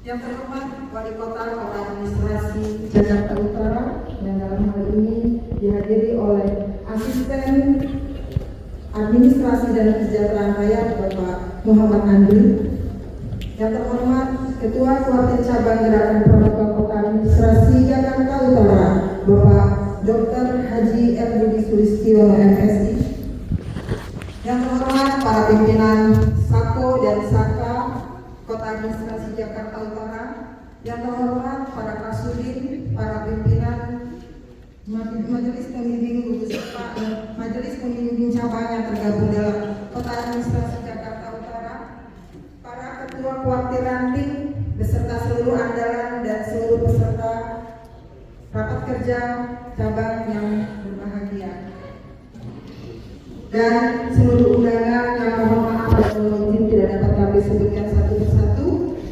Yang terhormat Wali Kota Kota Administrasi Jakarta Utara yang dalam hal ini dihadiri oleh Asisten Administrasi dan Kesejahteraan Rakyat Bapak Muhammad Andri. Yang terhormat Ketua Kuartir Cabang Gerakan Pramuka Kota Administrasi Jakarta Utara Bapak Dr. Haji M. Budi Sulistiono MSI. Yang terhormat para pimpinan SAKO dan SAKA Kota Administrasi Jakarta Utara. Yang terhormat para kasudin, para pimpinan Majelis Pembimbing gugus Pak dan Majelis Pembimbing cabang yang tergabung dalam Kota Administrasi Jakarta Utara, para ketua kuartir ranting beserta seluruh andalan dan seluruh peserta rapat kerja cabang yang berbahagia, dan seluruh undangan yang mohon maaf dan mohon izin tidak dapat kami sebutkan satu persatu.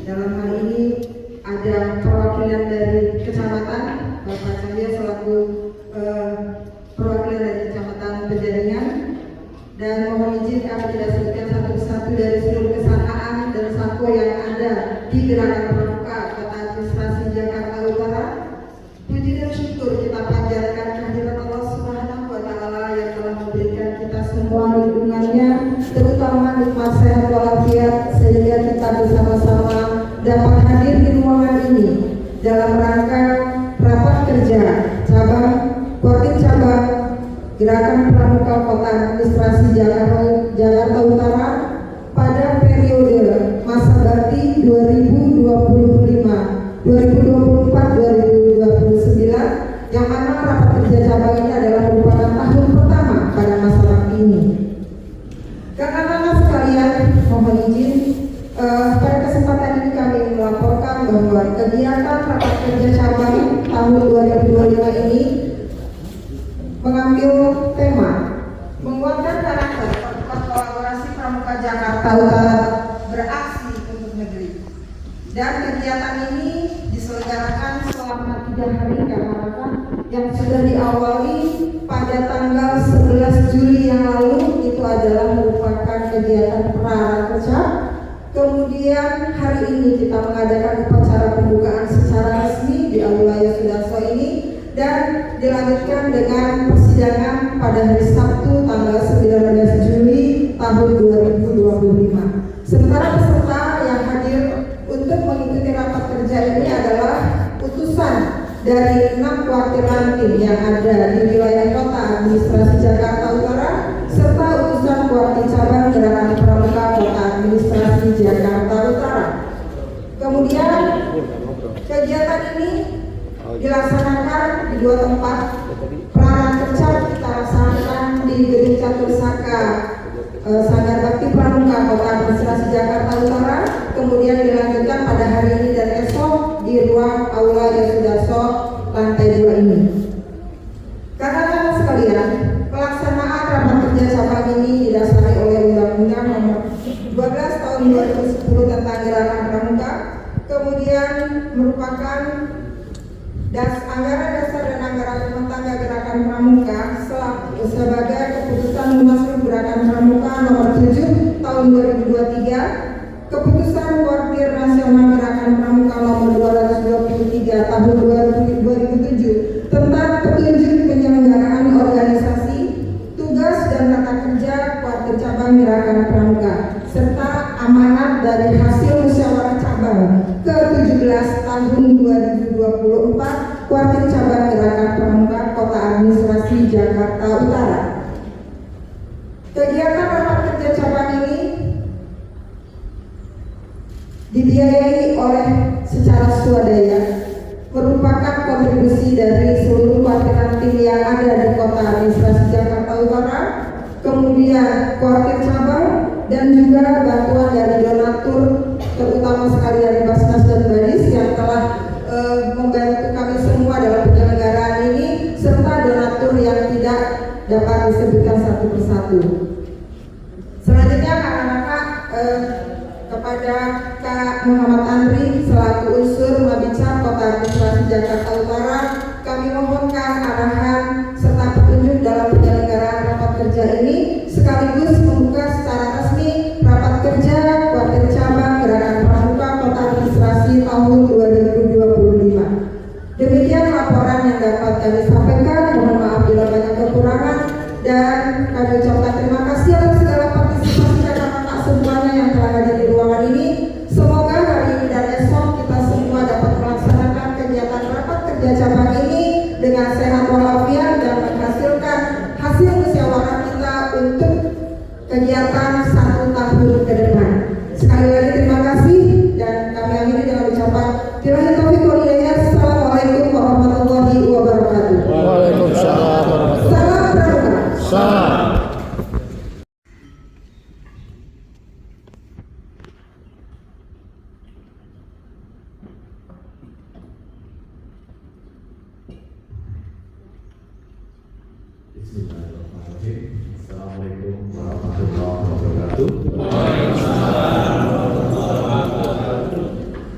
Dalam hal ini ada perwakilan dari kecamatan, Bapak Cahyo selaku perwakilan dari Kecamatan Penjaringan, dan mohon izin kami tidak sebutkan satu persatu dari seluruh kesamaan dan SAKO yang ada di Gerakan Pramuka Kota Administrasi Jakarta Utara. Puji dan syukur kita panjatkan kehadirat Allah Subhanahu wa Ta'ala yang telah memberikan kita semua lindungannya, terutama nikmat sehat walafiat, sehingga kita bersama-sama dapat hadir di ruangan ini dalam rangka rapat kerja cabang kuartir cabang Gerakan Pramuka Kota Administrasi Jakarta Utara pada periode masa bakti 2024-2029, yang mana rapat kerja cabang ini adalah merupakan tahun pertama pada masa bakti ini. Rekan-rekan sekalian, mohon izin pada kesempatan ini kami melaporkan bahwa kegiatan rapat kerja cabang tahun 2025 ini mengambil tema menguatkan karakter perkuat kolaborasi Pramuka Jakarta Utara beraksi untuk negeri. Dan kegiatan ini diselenggarakan selama 3 hari rekan-rekan, yang sudah diawali pada tanggal 11 Juli yang lalu. Itu adalah merupakan kegiatan prakerja. Kemudian hari ini kita mengadakan upacara pembukaan secara resmi di Aula Yosudarso ini, dan dilanjutkan dengan persidangan pada hari Sabtu tanggal 19 Juli tahun 2025. Sementara peserta yang hadir untuk mengikuti rapat kerja ini adalah utusan dari 6 kuartir ranting yang ada di wilayah Kota Administrasi Jakarta Utara, serta utusan kuartir cabang Gerakan Pramuka Kota Administrasi Jakarta Utara. Kemudian kegiatan ini dilaksanakan di 2 tempat. Prakerja kita laksanakan di Gedung Catur Saka Sanggar Bakti Pramuka Kota Administrasi Jakarta Utara, kemudian dilanjutkan pada hari ini dan esok di ruang Aula Yosudarso lantai 2 ini. Rekan-rekan sekalian, pelaksanaan rapat kerja cabang ini didasari oleh Undang-Undang Nomor 12 Tahun 2010 tentang Gerakan Pramuka, kemudian merupakan anggaran dasar dan anggaran rumah tangga Gerakan Pramuka sebagai keputusan Munaslup Gerakan Pramuka Nomor 7 Tahun 2023, keputusan Kuartir Nasional Gerakan Pramuka Nomor 223 Tahun 2007 tentang petunjuk penyelenggaraan organisasi, tugas dan tata kerja Kuartir Cabang Gerakan Pramuka, serta amanat dari hasil musyawarah cabang ke-17 tahun 2024 Kuartir Cabang Gerakan Pramuka Kota Administrasi Jakarta Utara. Kegiatan rapat kerja cabang ini dibiayai oleh secara swadaya, merupakan kontribusi dari seluruh kuartir ranting yang ada di Kota Administrasi Jakarta Utara, kemudian kuartir cabang, dan juga bantuan dari donatur, terutama sekali dari Basnas dan Badis yang telah membantu kami semua dalam penyelenggaraan ini, serta donatur yang tidak dapat disebutkan satu persatu. Selanjutnya kakak-kakak kepada Kak Muhammad Andri selaku unsur Mabicam Kota Administrasi Jakarta Utara, kami mohonkan arahan serta petunjuk dalam penyelenggaraan rapat kerja ini, sekaligus membuka secara resmi rapat kerja Kuartir Cabang Gerakan Pramuka Kota Administrasi tahun Sekali lagi terima kasih dan kami akhiri dengan ucapan billahi taufiq wal hidayah. Assalamualaikum warahmatullahi wabarakatuh. Waalaikumsalam warahmatullahi wabarakatuh. Salam pramuka. Salam. Bismillahirrahmanirrahim. Assalamualaikum warahmatullahi wabarakatuh.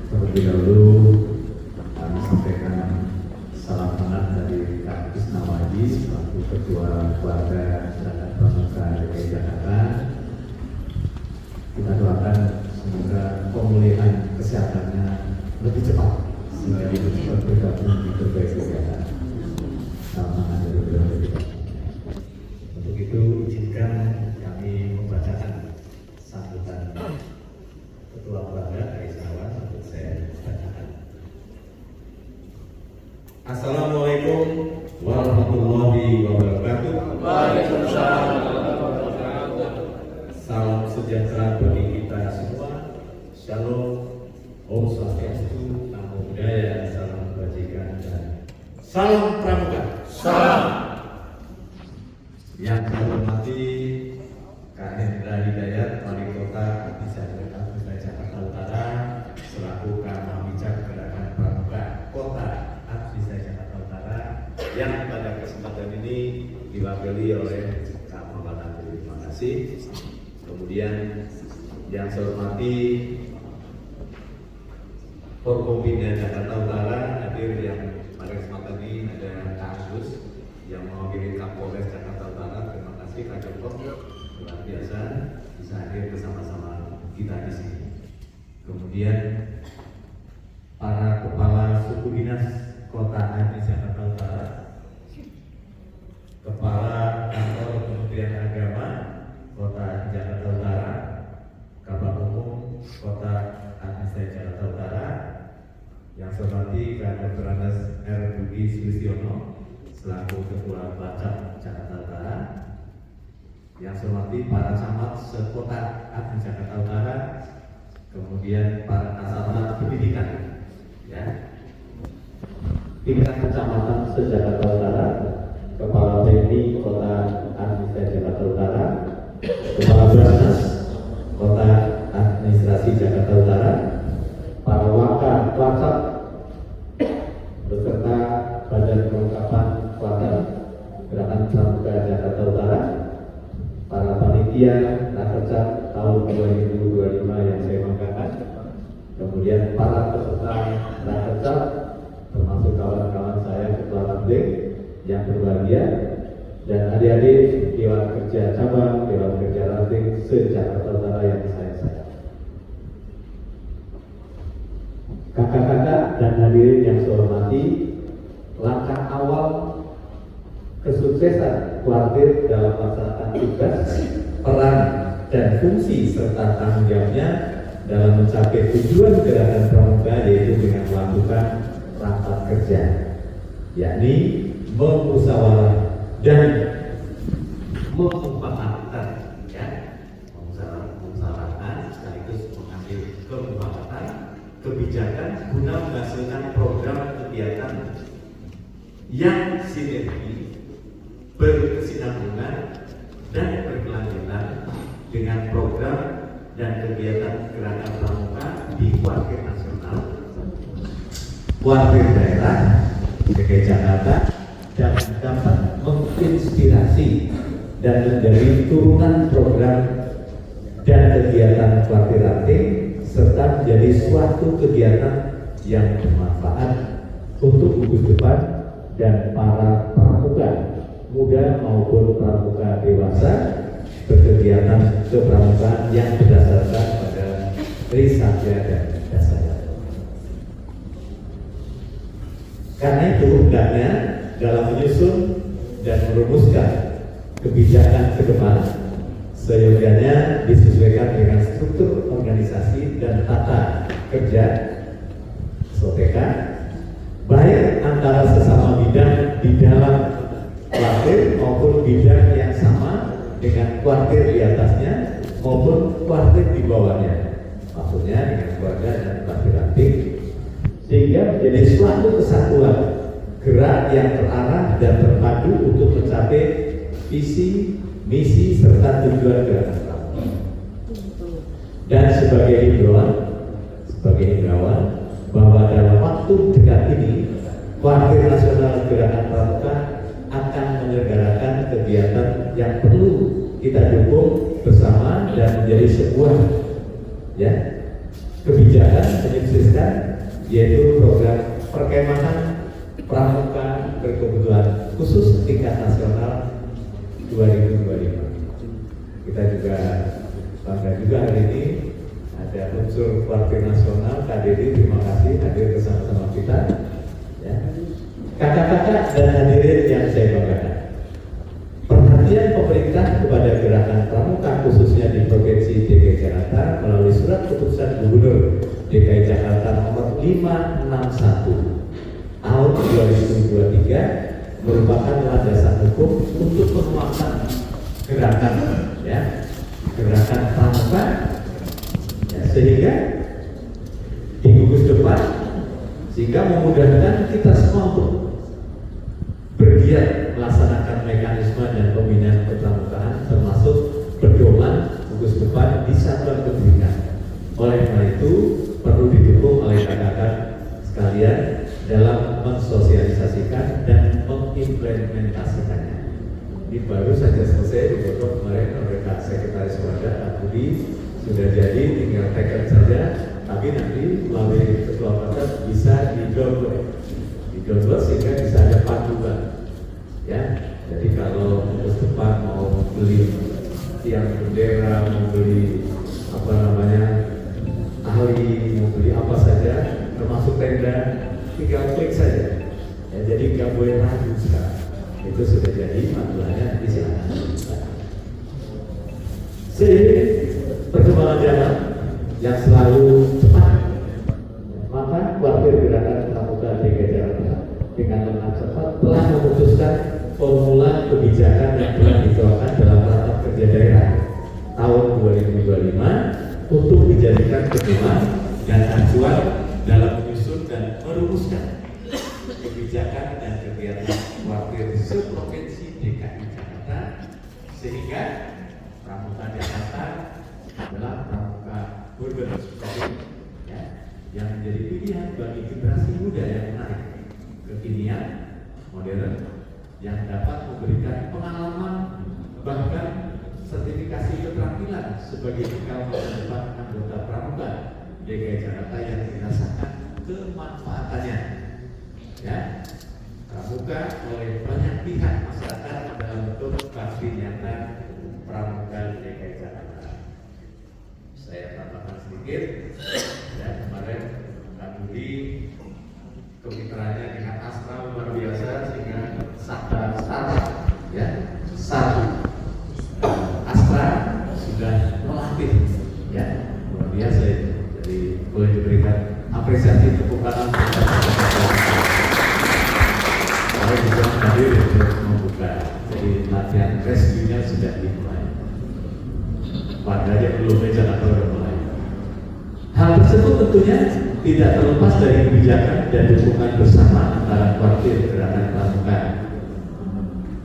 Terlebih dahulu kami sampaikan salam hangat dari Kak Krisnawati selaku Ketua Keluarga Zakat Pramuka DKI Jakarta. Kita doakan semoga pemulihan kesehatannya lebih cepat sehingga lebih cepat bergabung di berbagai kegiatan. Salam hangat dari beliau. Untuk itu izinkan kami membacakan sambutan Ketua Keluarga Aisyah untuk saya bacakan. Assalamualaikum warahmatullahi wabarakatuh. Waalaikumsalam. Salam sejahtera bagi kita semua. Shalom, Om Swastiastu, Namo Buddhaya, salam kebajikan dan salam pramuka. Salam. Yang saya hormati Kak Hendra Hidayat, Wali Kota Kabupaten Jakarta Utara, selaku Kamamijak Gerakan Pramuka Kota Abdisa Jakarta Utara, yang pada kesempatan ini diwakili oleh Kak Muhammad Abdul. Terima kasih. Kemudian yang saya hormati Forkompinda Jakarta Utara, hadir yang pada kesempatan ini ada Kak Agus yang mewakili Kapolres Jakarta Utara. Terima kasih Kak Joko, luar biasa bisa hadir bersama-sama kita di sini. Kemudian para kepala suku dinas Kota Aceh Jakarta Utara, kepala kantor Kementerian Agama Kota Jakarta Utara, Kabak Umum Kota Aceh Jakarta Utara, yang saya hormati Kak Dr. Andes R. Budi Sulistiono selaku Ketua Bacab Jakarta Utara, yang saya hormati para camat sekota Aceh Jakarta Utara, kemudian para kasatgas pendidikan, ya, tingkat kecamatan se-Jakarta Utara, Kepala BNI Kota Aceh Jakarta Utara, Kepala Basnas Kota Administrasi Jakarta Utara, para wakil beserta Badan Kelengkapan Wakil Gerakan Pramuka Jakarta Utara, para panitia Rakerja tahun 2025 yang saya banggakan, kemudian para peserta Rakerja termasuk kawan-kawan saya Ketua Labdek yang berbahagia, dan adik-adik Dewan Kerja Cabang, Dewan Kerja Labdek se-Jakarta Utara yang saya sayang. Kakak-kakak dan hadirin yang saya hormati, langkah awal kesuksesan Kuartir dalam melaksanakan tugas, peran, dan fungsi serta tanggung jawabnya dalam mencapai tujuan gerakan pramuka yaitu dengan melakukan rapat kerja, yakni memusyawarah dan memufakat, ya, memusyawarahkan sekaligus mengambil kemufakatan kebijakan guna menghasilkan program kegiatan yang sinergi, berkesinambungan dan berkelanjutan dengan program dan kegiatan gerakan pramuka di Kuartir nasional, Kuartir daerah DKI Jakarta, dan dapat menginspirasi dan menjadi turunan program dan kegiatan Kuartir Aceh, serta menjadi suatu kegiatan yang bermanfaat untuk gugus depan dan para pramuka muda maupun pramuka dewasa berkegiatan kepramukaan yang berdasarkan pada Trisakti dan dasarnya. Karena itu hendaknya dalam menyusun dan merumuskan kebijakan ke depan seyogianya disesuaikan dengan struktur organisasi dan tata kerja SOTK, baik antara sesama bidang di dalam kuartir maupun bidang yang sama dengan kuartir di atasnya maupun kuartir di bawahnya. keluarga dan kooperatif, sehingga menjadi suatu kesatuan gerak yang terarah dan terpadu untuk mencapai visi, misi serta tujuan gerakan pramuka. Dan sebagai himbauan bahwa dalam waktu dekat ini Kuartir Nasional Gerakan Pramuka akan menyelenggarakan kegiatan yang perlu kita dukung bersama dan menjadi sebuah kebijakan menyukseskan, yaitu program perkemahan pramuka berkebutuhan khusus tingkat nasional 2025. Kita juga bangga juga hari ini ada unsur Kuartir Nasional KDD. Terima kasih hadir bersama-sama kita. Kakak-kakak dan hadirin yang saya banggakan, perhatian pemerintah kepada gerakan pramuka khususnya di Provinsi DKI Jakarta melalui surat keputusan Gubernur DKI Jakarta nomor 561 tahun 2023 merupakan landasan hukum untuk penguatan gerakan pramuka, sehingga di gugus depan, sehingga memudahkan kita semua untuk bergiat melaksanakan mekanisme dan pembinaan kepramukaan, termasuk pedoman gugus depan di satuan pendidikan. Oleh karena itu perlu didukung oleh kakak-kakak sekalian dalam mensosialisasikan dan mengimplementasikannya. Ini baru saja selesai dipotong kemarin oleh Kak Sekretaris Wadah Pak Budi, sudah jadi, tinggal teken saja. Tapi nanti melalui Ketua Wadah bisa di-download sehingga bisa ada panduan. Jadi kalau terus depan mau beli tiang bendera, mau beli ahli, mau beli apa saja, termasuk tenda, tinggal klik saja. Jadi nggak boleh ragu sekarang. Itu sudah jadi panduannya di sana. Seiring perkembangan zaman yang selalu cepat, maka Kuartir Gerakan Pramuka DKI Jakarta dengan lengan cepat telah memutuskan formula kebijakan yang telah dituangkan dalam rapat kerja daerah tahun 2025 untuk dijadikan pedoman dan acuan dalam menyusun dan merumuskan kebijakan dan kegiatan Kuartir se-Provinsi DKI Jakarta, sehingga pramuka Jakarta adalah pramuka urban yang menjadi pilihan bagi generasi muda yang menarik, kekinian, modern, yang dapat memberikan pengalaman bahkan sertifikasi keterampilan sebagai bekal masa depan anggota pramuka DKI Jakarta yang dirasakan kemanfaatannya pramuka oleh banyak pihak masyarakat dalam bentuk bakti nyata pramuka DKI Jakarta. Saya tambahkan sedikit, kemarin Kak Budi kemitraannya dengan Astra luar biasa, sehingga satu Astra sudah melatih luar biasa itu. Jadi boleh diberikan apresiasi tepuk tangan. Saya juga hadir untuk membuka. Jadi latihan rescue-nya sudah dimulai. Padahal belum Jakarta sudah mulai. Hal tersebut tentunya tidak terlepas dari kebijakan dan dukungan bersama antara Kuartir Gerakan Pramuka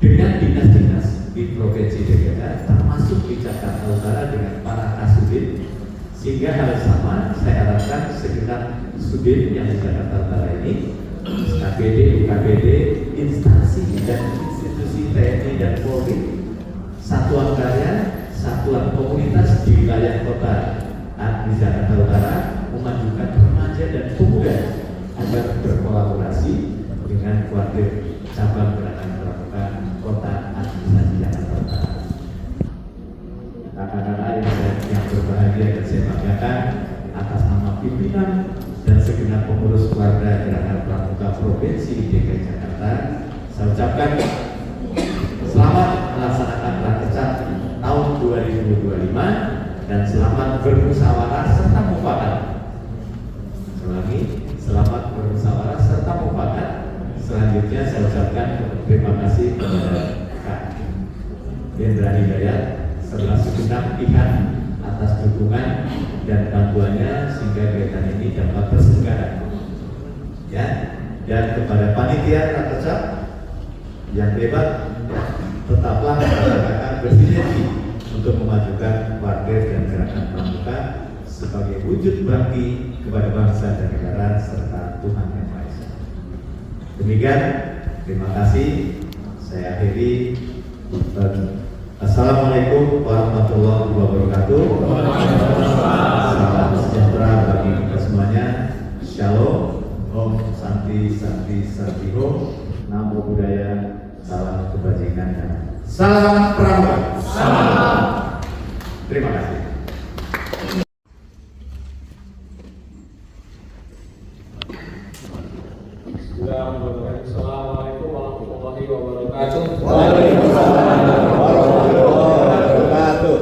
dengan dinas-dinas di Provinsi DKI, termasuk di Jakarta Utara dengan para kasudin, sehingga hal sama saya harapkan segenap sudin yang di Jakarta Utara ini, KPD, UKPD, instansi dan institusi TNI dan Polri, satuan karya, satuan komunitas di wilayah kota di Jakarta Utara memajukan remaja dan pemuda agar berkolaborasi dengan Kuartir Cabang Gerakan Pramuka Kota Administrasi Jakarta Utara. Kakak-kakak yang berbahagia dan saya banggakan, atas nama pimpinan dan segenap pengurus keluarga Gerakan Pramuka Provinsi DKI Jakarta, saya ucapkan selamat melaksanakan Rakecap tahun 2025 dan selamat bermusyawarah serta mufakat. Ulangi, selamat bermusyawarah serta mufakat. Selanjutnya saya ucapkan terima kasih kepada Kak Hendra Hidayat serta segenap pihak atas dukungan dan bantuannya sehingga kegiatan ini dapat terselenggara. Ya, dan kepada panitia Rakecap yang hebat, tetaplah akan bersinergi untuk memajukan Warkir dan Gerakan Pramuka sebagai wujud bakti kepada bangsa dan negara serta Tuhan Yang Maha Esa. Demikian, terima kasih. Saya akhiri. Assalamualaikum warahmatullahi wabarakatuh. Salam sejahtera bagi kita semuanya. Shalom. Om Santi Santi Santi Om. Namo Buddhaya. Salam kebajikan dan salam Pramuka. Salam. Terima kasih. Assalamualaikum warahmatullahi wabarakatuh. Waalaikumsalam warahmatullahi wabarakatuh.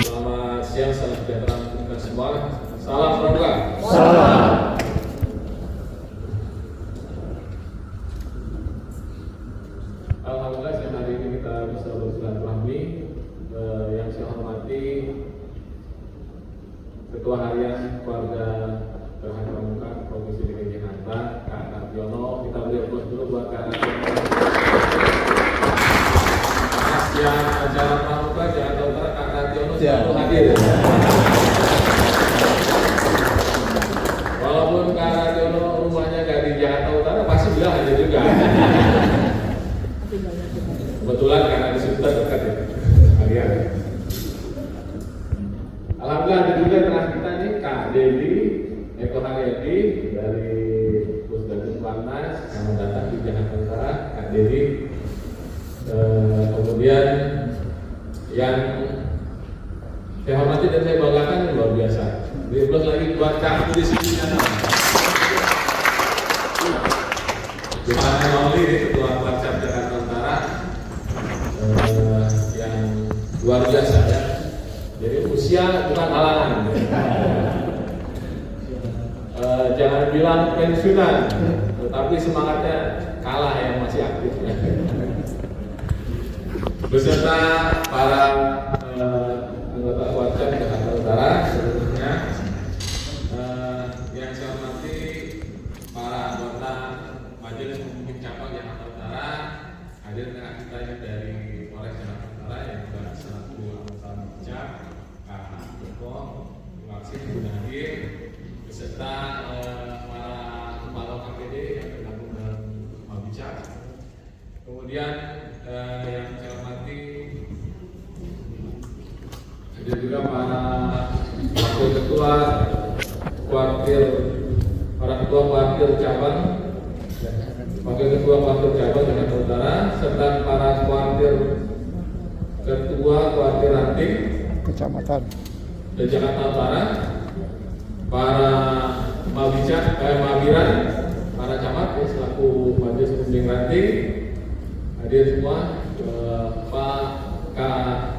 Selamat siang, salam sejahtera untuk kita semua. Salam Pramuka. Salam. Alhamdulillah siang hari ini kita bisa bersilaturahmi. Yang saya hormati Ketua Harian Keluarga Gerakan Pramuka Provinsi DKI Jakarta, Kak Ardiono. Kita beri aplaus dulu buat Kak Ardiono. Yang acara Pramuka Jakarta Utara, Kak Ardiono selalu hadir. Walaupun Kak Ardiono rumahnya gak di Jakarta Utara, pasti bilang hadir juga. Kebetulan karena di situ dekat ya, kalian. Alhamdulillah ada juga tengah kita nih Kak Dedi Eko Haryadi dari Pusdatu Platnas yang datang di Jakarta Utara. Kak Dedi. Kemudian yang saya hormati dan saya banggakan luar biasa. Beri aplaus lagi buat Kak Budi Siti. Gimana Mauli Ketua Warkap Jakarta Utara yang luar biasa ya. Jadi usia bukan halangan. Jangan bilang pensiunan, tetapi semangatnya kalah yang masih aktif ya. Beserta para anggota Warkap Jakarta Utara seluruhnya, yang saya hormati para anggota Majelis Pemimpin Cabang Jakarta Utara, hadir dengan kita ini dari Polres Jakarta Utara yang juga selaku anggota Mabicap, Kak Joko, terima kasih sudah hadir, beserta para kepala KPD yang tergabung dalam Mabicap. Kemudian yang saya hormati ada juga para wakil ketua kuartir, para ketua kuartir cabang, wakil ketua kuartir cabang Jakarta Utara, serta para kuartir ketua kuartir ranting Kecamatan dari Jakarta Utara, para Mabiran, para camat ya, selaku majelis pembimbing ranting hadir semua. Pak Kak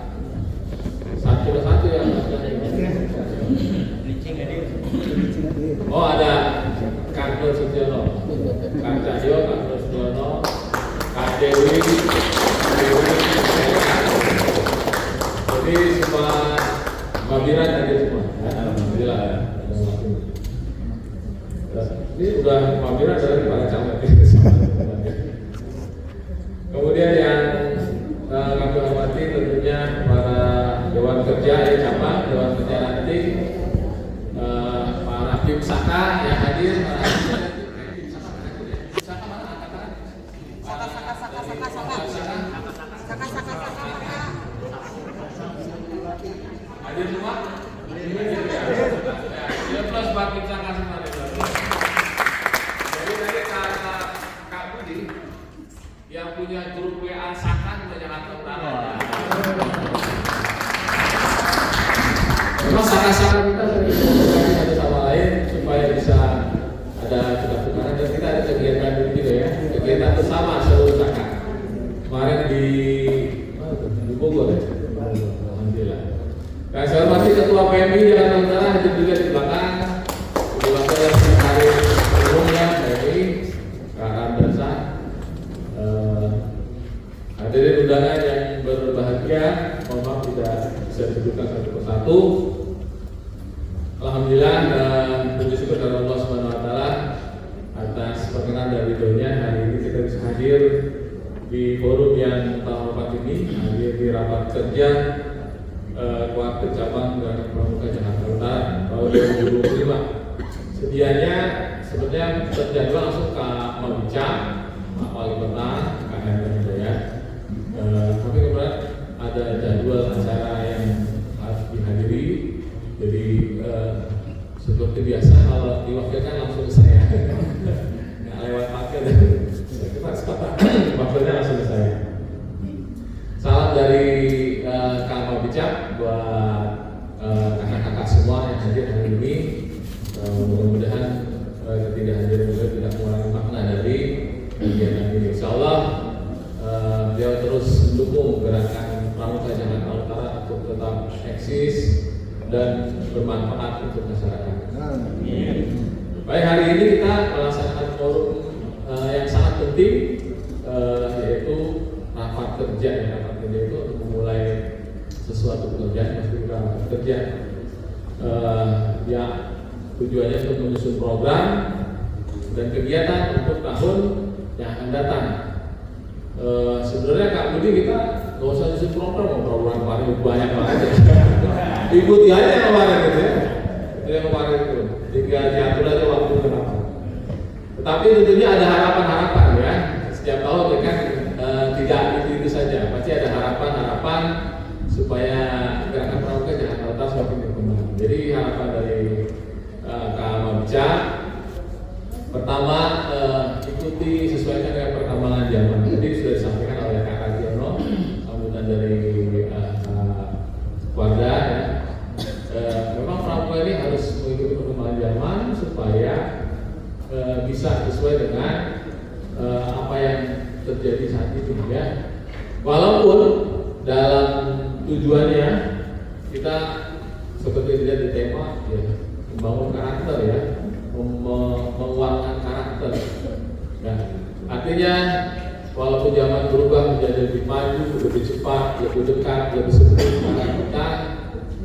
satu yang oh ada Kak Nur Sutyono, Kak Cahyo, Kak Nur Sutyono, Kak Dewi. Jadi semua Mabiran hadir semua. Alhamdulillah. Ini udah Mabiran dari para camat. Kemudian yang kami hormati tentunya para Dewan Kerja ya cabang, Dewan Kerja nanti, para tim Saka yang hadir, para hadir semua. Ya plus buat tim Saka semua. Jadi tadi Kak Budi yang punya grup WA Saka di Jakarta Utara. Memang Saka-Saka kita sering berkomunikasi satu sama lain supaya bisa ada tukar-tukaran, dan kita ada kegiatan juga ya, kegiatan bersama seluruh Saka. Kemarin di Bogor ya. Alhamdulillah. Dan saya hormati Ketua PMI Jakarta Utara hadir juga di belakang. Di belakang yang hari umumnya PMI Kak Andasa. Hadirin undangan yang berbahagia, mohon maaf tidak bisa disebutkan satu persatu. ini hadir di rapat kerja Keluarga Cabang Gerakan Pramuka Jakarta Utara tahun 2025. Sedianya sebenarnya terjadwal langsung ke Mabincang, Pak Wali Kota, KM Hidayat. Tapi kemudian ada jadwal acara yang harus dihadiri, jadi seperti biasa kalau diwakilkan langsung ke saya, nggak lewat wakil, wakilnya langsung ke saya. Salam dari Kang Mabincang buat kakak-kakak semua yang hadir hari ini. Mudah-mudahan ketidakhadiran beliau tidak mengurangi makna dari kegiatan ini. Insyaallah beliau terus mendukung gerakan Pramuka Jakarta Utara untuk tetap eksis dan bermanfaat untuk masyarakat. Baik, hari ini kita melaksanakan forum yang sangat penting, yaitu rapat kerja. Rapat kerja itu untuk memulai sesuatu pekerjaan, maksudnya rapat kerja. Ya, tujuannya untuk menyusun program dan kegiatan untuk tahun yang akan datang. Sebenarnya Kak Budi kita nggak usah nyusun program kemarin banyak banget ya. Ikuti aja yang kemarin gitu ya. Itu yang kemarin itu. Tinggal diatur aja waktu berapa. Tetapi tentunya ada harapan-harapan ya. Setiap tahun ya kan tidak itu saja. Pasti ada harapan-harapan supaya gerakan Pramuka Jakarta Utara semakin berkembang. Jadi harapan dari Kak Mabincang, pertama ikuti sesuaikan dengan perkembangan zaman. Jadi sudah disampaikan oleh Kak Radiono, sambutan dari Warda ya. Memang Pramuka ini harus mengikuti perkembangan zaman supaya bisa sesuai dengan apa yang terjadi saat ini ya. Walaupun dalam tujuannya kita seperti dilihat di tema ya, membangun karakter ya, menguatkan karakter. Ya. Artinya walaupun zaman berubah menjadi lebih maju, lebih cepat, lebih dekat, lebih sempurna, karena kita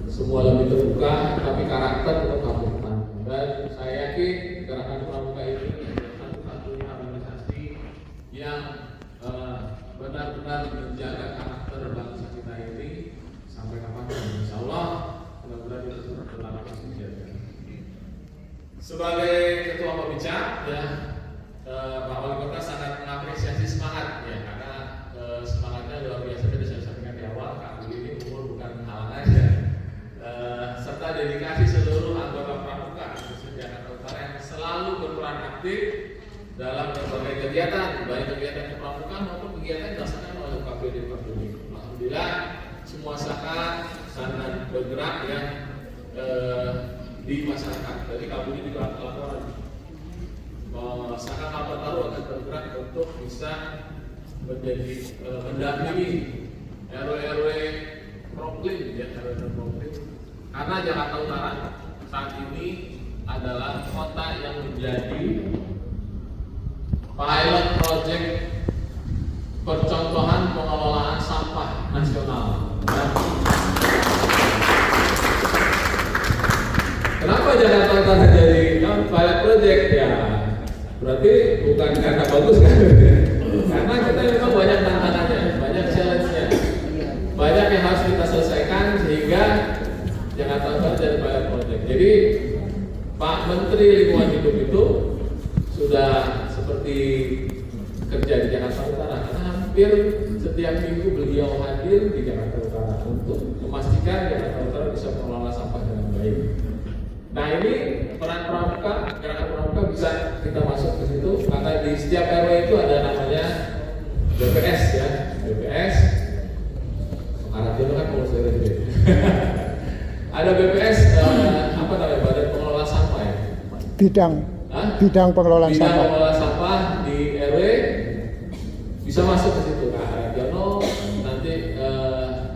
semua lebih terbuka, tapi karakter tetap harus bertahan. Dan saya yakin gerakan Pramuka ini satu-satunya organisasi yang benar-benar menjaga karakter bangsa kita ini sampai kapanpun. Insya Allah mudah-mudahan kita tetap terus menjaga. Sebagai Ketua Mabincang ya, Pak Wali Kota sangat mengapresiasi semangat ya, karena semangatnya luar biasa. Tadi saya sampaikan di awal, Kak Budi ini umur bukan halangan ya, serta dedikasi seluruh anggota Pramuka khususnya Jakarta Utara yang selalu berperan aktif dalam berbagai kegiatan, baik kegiatan Pramuka maupun kegiatan dilaksanakan oleh KPD. Alhamdulillah semua saka sangat bergerak ya di masyarakat. Jadi Kak Budi juga laporan Saka Kalpataru akan bergerak untuk bisa menjadi mendampingi RW Proklin ya, RW Proklin, karena Jakarta Utara saat ini adalah kota yang menjadi pilot project percontohan pengelolaan sampah nasional. Kenapa Jakarta Utara jadi pilot project ya? Berarti bukan karena bagus kan? Karena kita memang banyak tantangannya, banyak challenge-nya, banyak yang harus kita selesaikan sehingga Jakarta Utara jadi pilot project. Jadi Pak Menteri Lingkungan Hidup itu sudah seperti kerja di Jakarta Utara, karena hampir setiap minggu beliau hadir di Jakarta Utara untuk memastikan Jakarta Utara bisa mengelola sampah dengan baik. Nah ini peran Pramuka, gerakan Pramuka bisa kita masuk ke situ, karena di setiap RW itu ada namanya BPS ya, BPS. Karena itu kan kalau saya lihat ada BPS apa namanya, Badan Pengelola Sampah ya. Bidang pengelolaan sampah. Bidang pengelolaan sampah di RW bisa masuk ke situ. Kak Radiono nanti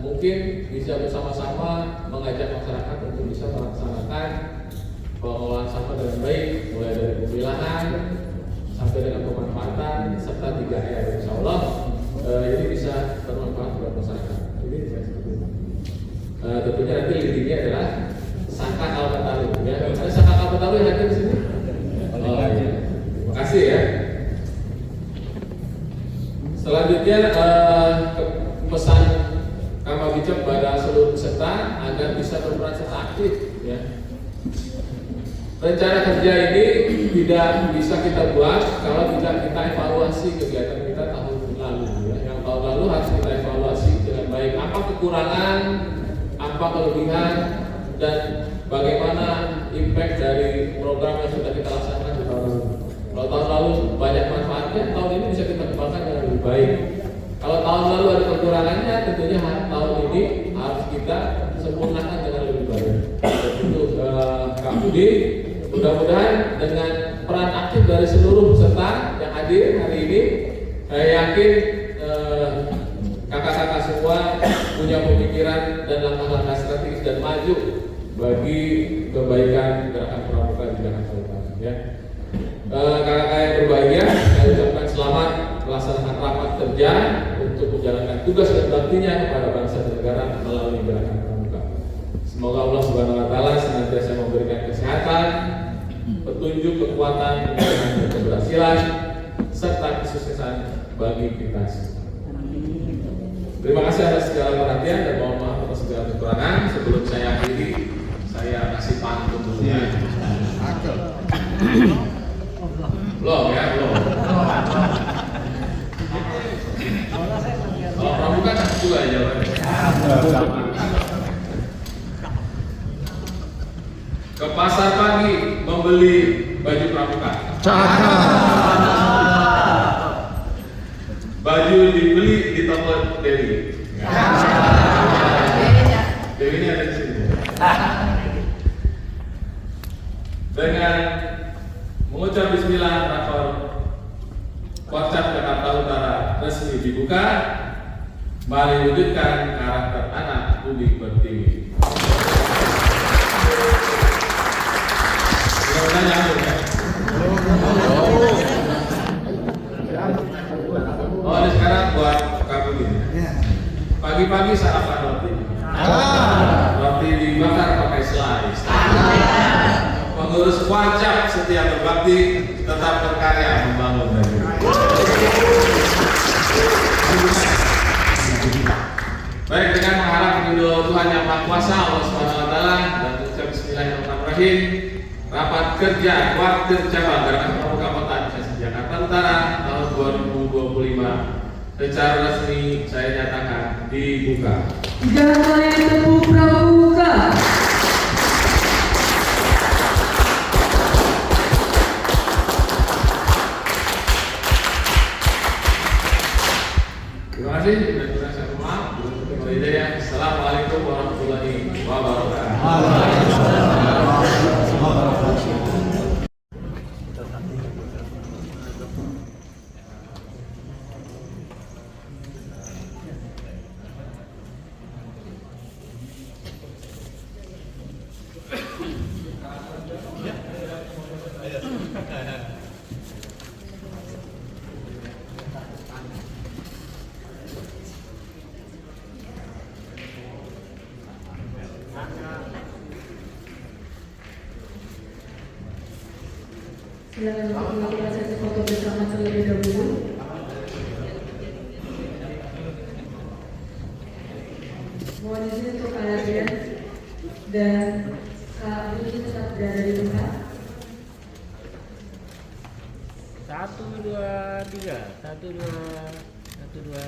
mungkin bisa bersama-sama mengajak masyarakat untuk bisa melaksanakan pengelolaan sampah dengan baik, mulai dari pemilahan sampai dengan pemanfaatan serta 3R. Insya Allah ini bisa bermanfaat buat masyarakat. Ini saya sebutkan. Tentunya nanti leadingnya adalah Saka Kalpataru ya. Ada Saka Kalpataru yang hadir di sini. Oh, iya. Terima kasih ya. Selanjutnya pesan agar bisa berperan serta aktif ya. Rencana kerja ini tidak bisa kita buat kalau tidak kita evaluasi kegiatan kita tahun lalu ya. Yang tahun lalu harus kita evaluasi dengan baik, apa kekurangan, apa kelebihan, dan bagaimana impact dari program yang sudah kita laksanakan di tahun lalu. Kalau tahun lalu banyak manfaatnya, tahun ini bisa kita kembangkan dengan lebih baik. Kalau tahun lalu ada kekurangannya, tentunya tahun ini harus kita sempurnakan dengan lebih baik. Untuk Kak Budi, mudah-mudahan dengan peran aktif dari seluruh peserta yang hadir hari ini, saya yakin kakak-kakak semua punya pemikiran dan langkah-langkah strategis dan maju bagi kebaikan gerakan pramuka di Jakarta Utara. Ya. Kakak-kakak yang berbahagia, saya ucapkan selamat melaksanakan rapat kerja untuk menjalankan tugas dan baktinya kepada bangsa dan negara melalui gerakan pramuka. Semoga Allah Subhanahu Wa Taala senantiasa memberikan kesehatan, petunjuk, kekuatan, dan keberhasilan serta kesuksesan bagi kita semua. Terima kasih atas segala perhatian dan mohon maaf atas segala kekurangan. Sebelum saya akhiri, saya kasih pantun dulu ya. Belum ya, belum. Kalau pramuka kan juga jawabannya. Ke pasar pagi membeli baju pramuka. Baju dibeli di toko Dewi. Dewi ini ada di sini. Dengan mengucap bismillah, rakor Porcat Jakarta Utara resmi dibuka. Mari wujudkan karakter anak Budi Pertiwi. Mudah-mudahan nyambung ya. Oh, ini sekarang buat Kak Budi. Pagi-pagi sarapan roti. Roti dibakar pakai slice. Pengurus wajib setia berbakti, tetap berkarya membangun negeri. Baik, dengan mengharap ridho Tuhan Yang Maha Kuasa Allah Subhanahu Wa Taala dan mengucap Bismillahirrahmanirrahim, rapat kerja Wakil Cabang Gerakan Pramuka Kota Indonesia Jakarta Utara tahun 2025 secara resmi saya nyatakan dibuka. Damai tepuk pramuka. Terima kasih. Dan saya maaf. Assalamualaikum warahmatullahi wabarakatuh. Silakan untuk melakukan sesi foto bersama terlebih dahulu. Mohon izin untuk kalian dan Kak Budi tetap berada di tempat. 1, 2, 3. 1, 2, 1, 2.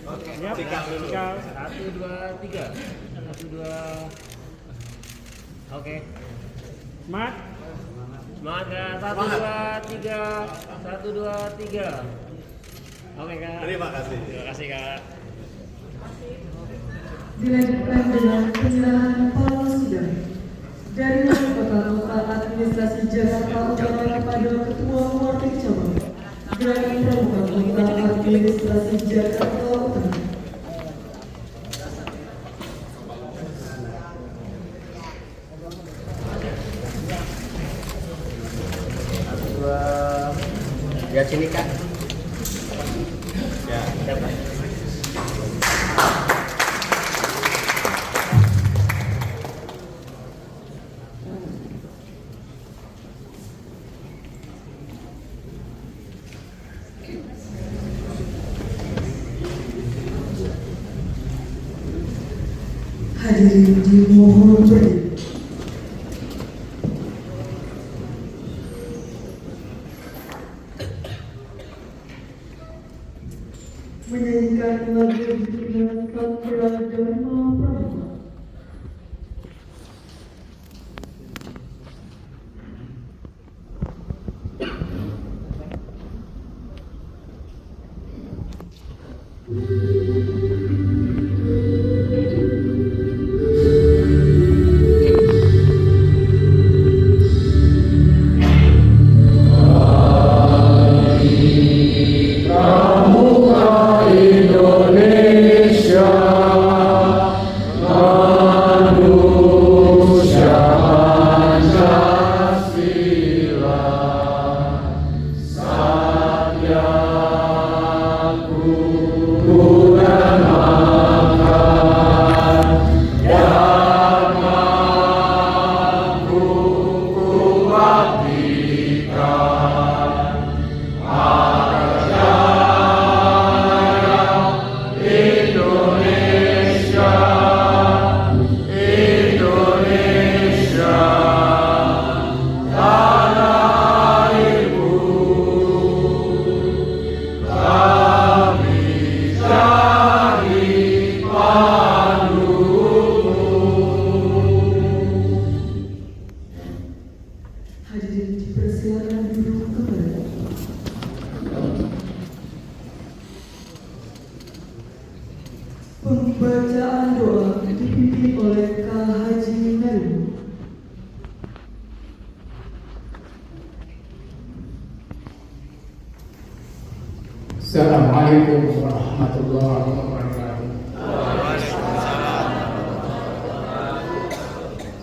Oke, tinggal 1, 2, 3. 1, 2. Oke. Semangat. Semangat Kak. 1, 2, 3. 1, 2, 3. Oke Kak. Terima kasih. Terima kasih Kak. Dilanjutkan dengan penyerahan Paul Sidang dari Wali Kota Lokal Administrasi Jakarta Utara kepada Ketua Wakil Cabang Gerakan Pramuka Kota Administrasi Jakarta Utara. Lihat sini Kak. Ya, dapat. Hadirin dimohon berdiri. Menyanyikan lagu dengan Satya Dharma Pramuka. Hadirin dipersilakan duduk kembali. Pembacaan doa dipimpin oleh K. Haji Melu. Assalamualaikum warahmatullahi wabarakatuh.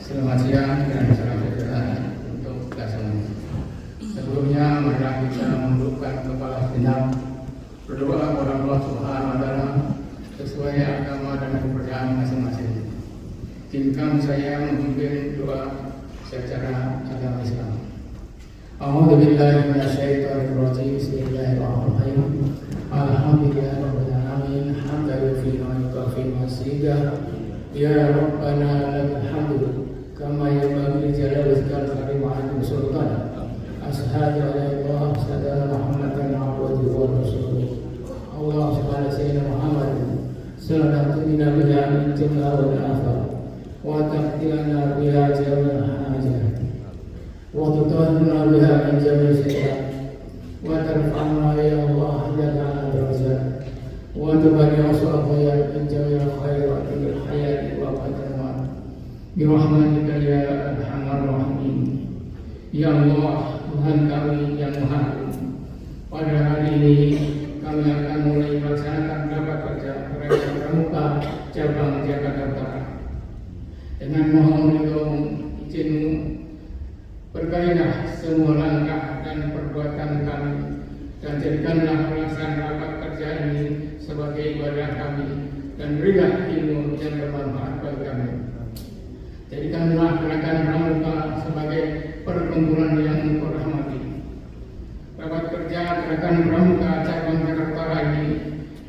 Selamat siang dan salam sejahtera untuk kita semua. Sebelumnya marilah kita menundukkan kepala sejenak, berdoa kepada Allah Subhanahu wa Ta'ala sesuai agama dan kepercayaan masing-masing. Izinkan saya memimpin doa secara agama Islam. A'udzu billahi minasyaitonir rajim. Bismillahirrahmanirrahim. Alhamdulillahirabbil alamin. Hamdan yufi wa yukafi masjidah. Ya Rabbana lakal hamdu kama yanbaghi li jalali wajhikal karim wa 'azimi sultanik. Ashhadu an la ilaha illallah Muhammadan abduhu wa rasuluh. Allahumma shalli ala sayyidina Muhammad sallallahu alaihi wa sallam wa taqtilana biha jami'al hajat wa tutahhirna biha min jami'il sayyi'at wa tarfa'na ya Allah lana darajat wa tuballighna sallallahu min jami'il khairat fil hayati wa fil maut bi rahmatika ya arhamar rahimin. Ya Allah, Tuhan kami yang Maha Agung, pada hari ini kami akan mulai melaksanakan rapat kerja Gereja Pramuka Cabang Jakarta Utara. Dengan mohon ridho izin-Mu, berkailah semua langkah dan perbuatan kami, dan jadikanlah pelaksanaan rapat kerja ini sebagai ibadah kami, dan berilah ilmu yang bermanfaat bagi kami. Jadikanlah gerakan Pramuka sebagai perkumpulan yang Engkau rahmati. Rapat kerja gerakan Pramuka Cabang Jakarta Utara ini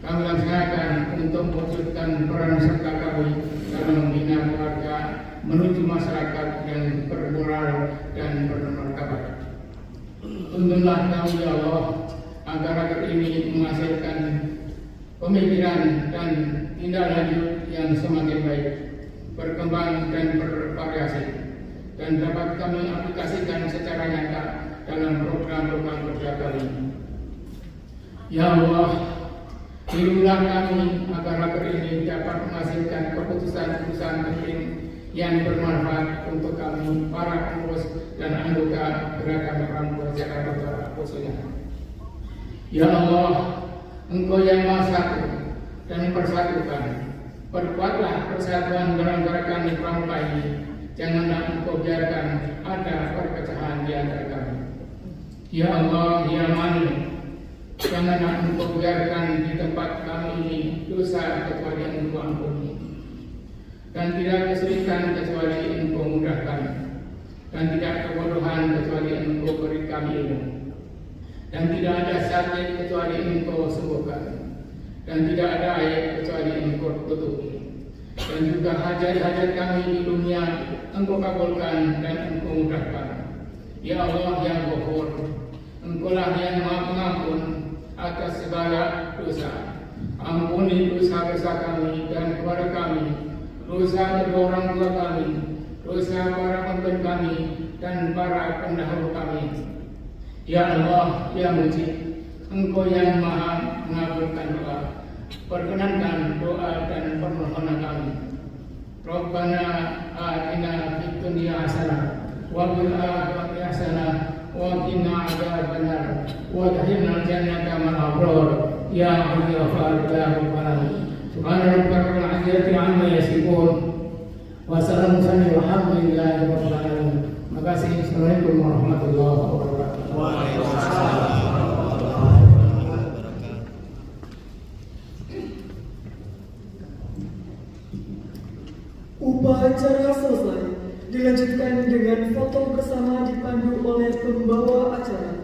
kami laksanakan untuk mewujudkan peran serta kami dalam membina keluarga menuju masyarakat yang bermoral dan bermartabat. Tuntunlah kami ya Allah agar rapat ini menghasilkan pemikiran dan tindak lanjut yang semakin baik, berkembang dan bervariasi, dan dapat kami aplikasikan secara nyata dalam program-program kerja kami. Ya Allah, bimbinglah kami agar rapat ini dapat menghasilkan keputusan-keputusan penting yang bermanfaat untuk kami, para pengurus dan anggota Gerakan Pramuka Jakarta Utara khususnya. Ya Allah, Engkau yang Maha Satu dan Persatukan, perkuatlah persatuan dalam gerakan Pramuka ini. Janganlah Engkau biarkan ada perpecahan di antara kami. Ya Allah, Ya Mani, janganlah Engkau biarkan di tempat kami ini dosa kecuali Engkau ampuni, dan tidak kesulitan kecuali Engkau mudahkan, dan tidak kebodohan kecuali Engkau beri kami ilmu, dan tidak ada sakit kecuali Engkau sembuhkan, dan tidak ada aib kecuali Engkau tutupi, dan juga hajat-hajat kami di dunia Engkau kabulkan dan Engkau mudahkan. Ya Allah yang Ghafur, Engkaulah yang Maha Pengampun atas segala dosa. Ampuni dosa-dosa kami dan kepada kami, dosa kedua orang tua kami, dosa para pemimpin kami dan para pendahulu kami. Ya Allah yang Mujib, Engkau yang Maha mengabulkan doa. Perkenankan doa dan permohonan kami. Rabbana atina fid dunya hasanah wa fil akhirati hasanah wa qina adzabannar wa adkhilna jannata ma'al abrar ya Allah ya Rabbal alamin. Subhana rabbika rabbil izzati amma yasifun wa salamun alhamdulillahi rabbil alamin. Terima kasih. Assalamualaikum warahmatullahi wabarakatuh. Waalaikumsalam. Upacara selesai, dilanjutkan dengan foto bersama dipandu oleh pembawa acara.